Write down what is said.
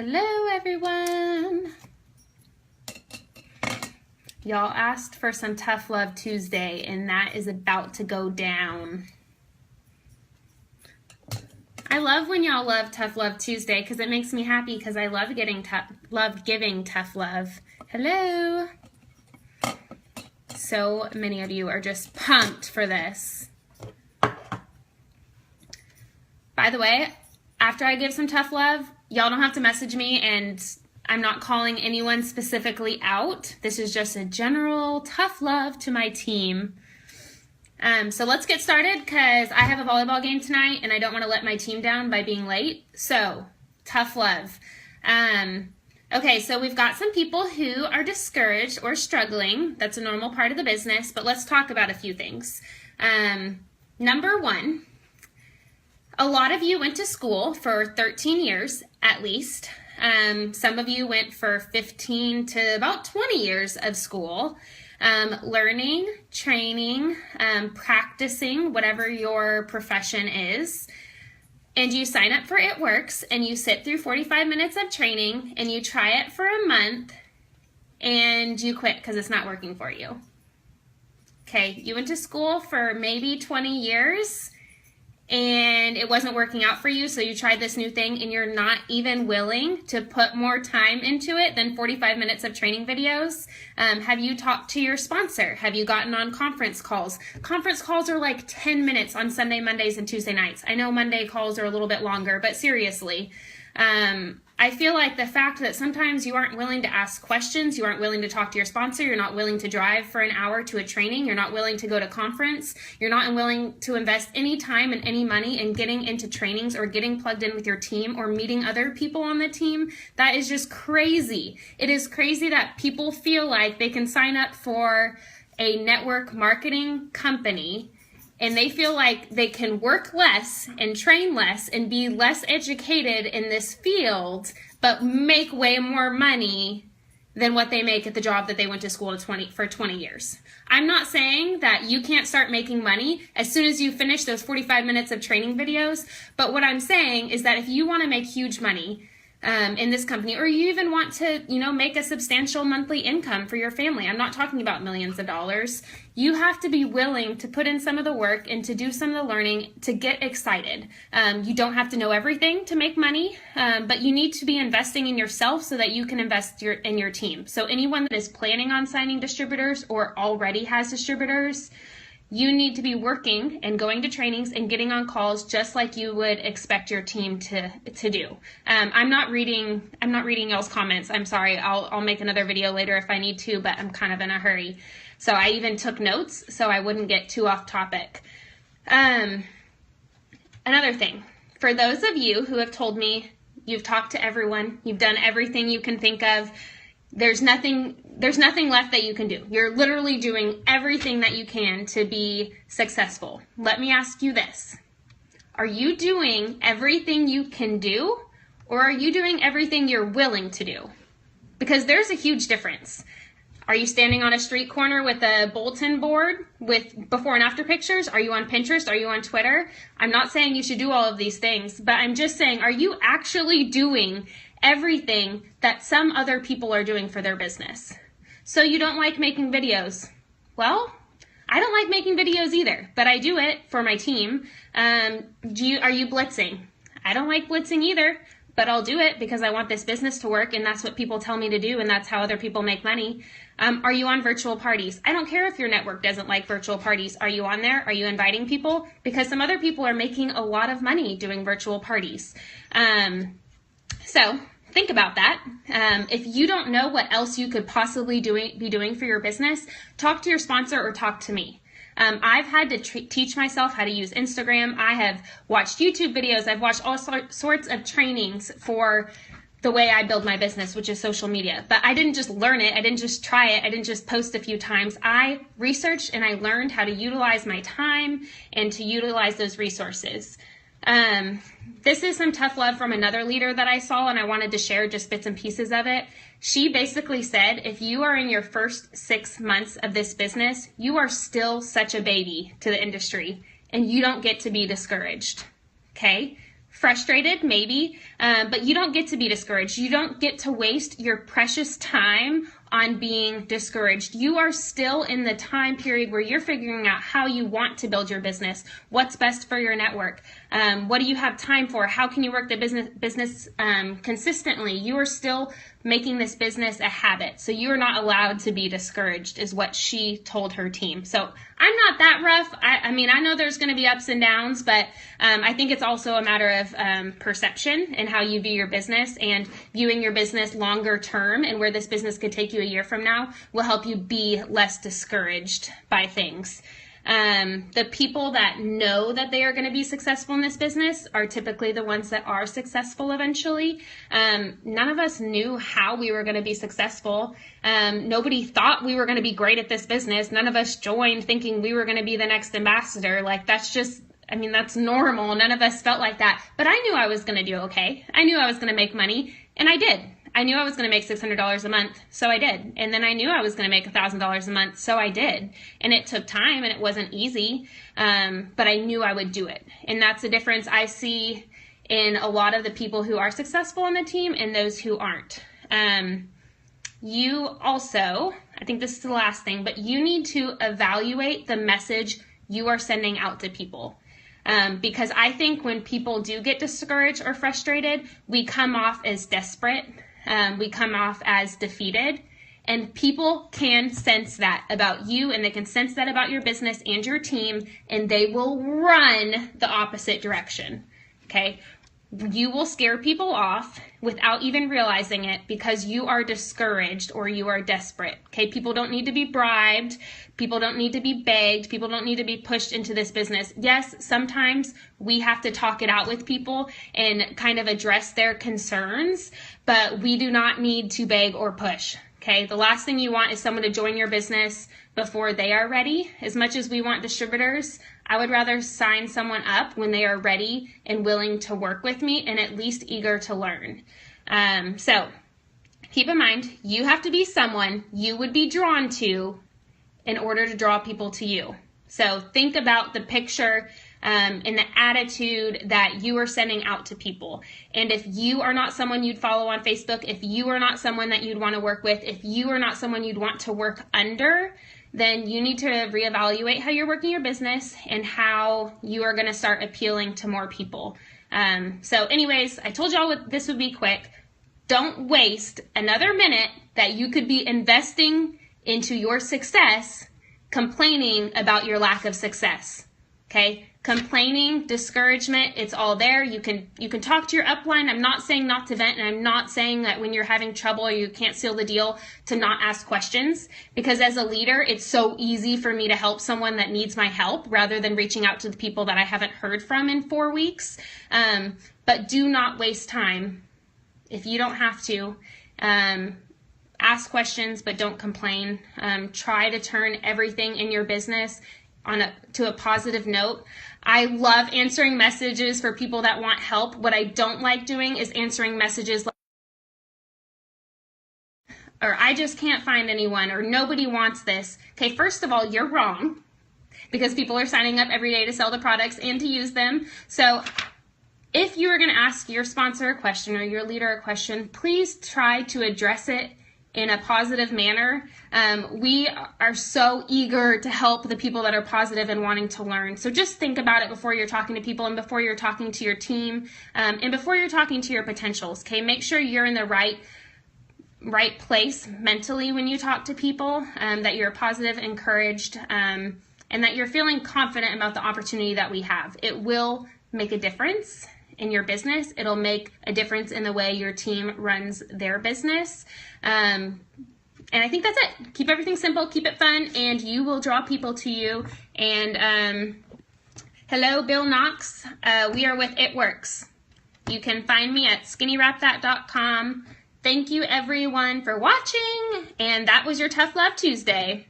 Hello, everyone. Y'all asked for some Tough Love Tuesday, and that is about to go down. I love when y'all love Tough Love Tuesday because it makes me happy because I love giving tough love. Hello. So many of you are just pumped for this. By the way, after I give some tough love, y'all don't have to message me, and I'm not calling anyone specifically out. This is just a general tough love to my team. So let's get started because I have a volleyball game tonight and I don't want to let my team down by being late. So, tough love. Okay, so we've got some people who are discouraged or struggling. That's a normal part of the business, but let's talk about a few things. Number one, a lot of you went to school for 13 years at least. Some of you went for 15 to about 20 years of school. Learning, training, practicing, whatever your profession is, and you sign up for It Works, and you sit through 45 minutes of training, and you try it for a month, and you quit because it's not working for you. Okay, you went to school for maybe 20 years, and it wasn't working out for you, so you tried this new thing, and you're not even willing to put more time into it than 45 minutes of training videos. Have you talked to your sponsor? Have you gotten on conference calls? Conference calls are like 10 minutes on Sunday, Mondays, and Tuesday nights. I know Monday calls are a little bit longer, but seriously, I feel like the fact that sometimes you aren't willing to ask questions, you aren't willing to talk to your sponsor, you're not willing to drive for an hour to a training, you're not willing to go to conference, you're not willing to invest any time and any money in getting into trainings or getting plugged in with your team or meeting other people on the team, that is just crazy. It is crazy that people feel like they can sign up for a network marketing company and they feel like they can work less and train less and be less educated in this field, but make way more money than what they make at the job that they went to school for 20 years. I'm not saying that you can't start making money as soon as you finish those 45 minutes of training videos, but what I'm saying is that if you want to make huge money in this company, or you even want to, make a substantial monthly income for your family. I'm not talking about millions of dollars. You have to be willing to put in some of the work and to do some of the learning to get excited. You don't have to know everything to make money, but you need to be investing in yourself so that you can invest in your team. So anyone that is planning on signing distributors or already has distributors, you need to be working and going to trainings and getting on calls just like you would expect your team to do. I'm not reading y'all's comments. I'm sorry. I'll make another video later if I need to, but I'm kind of in a hurry. So I even took notes so I wouldn't get too off topic. Another thing, for those of you who have told me you've talked to everyone, you've done everything you can think of, there's nothing left that you can do. You're literally doing everything that you can to be successful. Let me ask you this. Are you doing everything you can do, or are you doing everything you're willing to do? Because there's a huge difference. Are you standing on a street corner with a bulletin board with before and after pictures? Are you on Pinterest? Are you on Twitter? I'm not saying you should do all of these things, but I'm just saying, are you actually doing everything that some other people are doing for their business? So you don't like making videos. Well, I don't like making videos either, but I do it for my team. Are you blitzing? I don't like blitzing either, but I'll do it because I want this business to work, and that's what people tell me to do, and that's how other people make money. Are you on virtual parties? I don't care if your network doesn't like virtual parties. Are you on there? Are you inviting people? Because some other people are making a lot of money doing virtual parties. So think about that. If you don't know what else you could possibly be doing for your business, talk to your sponsor or talk to me. I've had to teach myself how to use Instagram. I have watched YouTube videos. I've watched all sorts of trainings for the way I build my business, which is social media. But I didn't just learn it. I didn't just try it. I didn't just post a few times. I researched and I learned how to utilize my time and to utilize those resources. This is some tough love from another leader that I saw, and I wanted to share just bits and pieces of it. She basically said, if you are in your first 6 months of this business, you are still such a baby to the industry, and you don't get to be discouraged. Okay? frustrated, maybe, but you don't get to be discouraged. You don't get to waste your precious time on being discouraged. You are still in the time period where you're figuring out how you want to build your business, what's best for your network, what do you have time for, how can you work the business consistently. You are still making this business a habit, so you are not allowed to be discouraged, is what she told her team. So I'm not that rough. I mean, I know there's going to be ups and downs, but I think it's also a matter of perception and how you view your business, and viewing your business longer term and where this business could take you a year from now will help you be less discouraged by things. The people that know that they are going to be successful in this business are typically the ones that are successful eventually. None of us knew how we were going to be successful. Nobody thought we were going to be great at this business. None of us joined thinking we were going to be the next ambassador. Like, that's just, I mean, that's normal. None of us felt like that. But I knew I was going to do okay. I knew I was going to make money, and I did. I knew I was going to make $600 a month, so I did. And then I knew I was going to make $1,000 a month, so I did. And it took time, and it wasn't easy, but I knew I would do it. And that's the difference I see in a lot of the people who are successful on the team and those who aren't. You also, I think this is the last thing, but you need to evaluate the message you are sending out to people. Because I think when people do get discouraged or frustrated, we come off as desperate. We come off as defeated, and people can sense that about you, and they can sense that about your business and your team, and they will run the opposite direction. Okay? You will scare people off without even realizing it because you are discouraged or you are desperate. Okay? People don't need to be bribed. People don't need to be begged. People don't need to be pushed into this business. Yes, sometimes we have to talk it out with people and kind of address their concerns, but we do not need to beg or push. Okay? The last thing you want is someone to join your business before they are ready. As much as we want distributors, I would rather sign someone up when they are ready and willing to work with me and at least eager to learn. So keep in mind, you have to be someone you would be drawn to in order to draw people to you. So think about the picture and the attitude that you are sending out to people. And if you are not someone you'd follow on Facebook, if you are not someone that you'd want to work with, if you are not someone you'd want to work under, then you need to reevaluate how you're working your business and how you are going to start appealing to more people. So anyways, I told y'all this would be quick. Don't waste another minute that you could be investing into your success complaining about your lack of success. Okay? Complaining, discouragement, it's all there. You can talk to your upline. I'm not saying not to vent, and I'm not saying that when you're having trouble or you can't seal the deal to not ask questions, because as a leader, it's so easy for me to help someone that needs my help rather than reaching out to the people that I haven't heard from in 4 weeks. But do not waste time if you don't have to. Ask questions, but don't complain. Try to turn everything in your business to a positive note. I love answering messages for people that want help. What I don't like doing is answering messages like, or I just can't find anyone, or nobody wants this. Okay, first of all, you're wrong, because people are signing up every day to sell the products and to use them. So if you are going to ask your sponsor a question or your leader a question, please try to address it in a positive manner. We are so eager to help the people that are positive and wanting to learn. So just think about it before you're talking to people and before you're talking to your team and before you're talking to your potentials. Okay, make sure you're in the right place mentally when you talk to people, that you're positive, encouraged, and that you're feeling confident about the opportunity that we have. It will make a difference in your business. It'll make a difference in the way your team runs their business. And I think that's it. Keep everything simple, keep it fun, and you will draw people to you. And hello, Bill Knox. We are with It Works. You can find me at skinnywrapthat.com. Thank you, everyone, for watching. And that was your Tough Love Tuesday.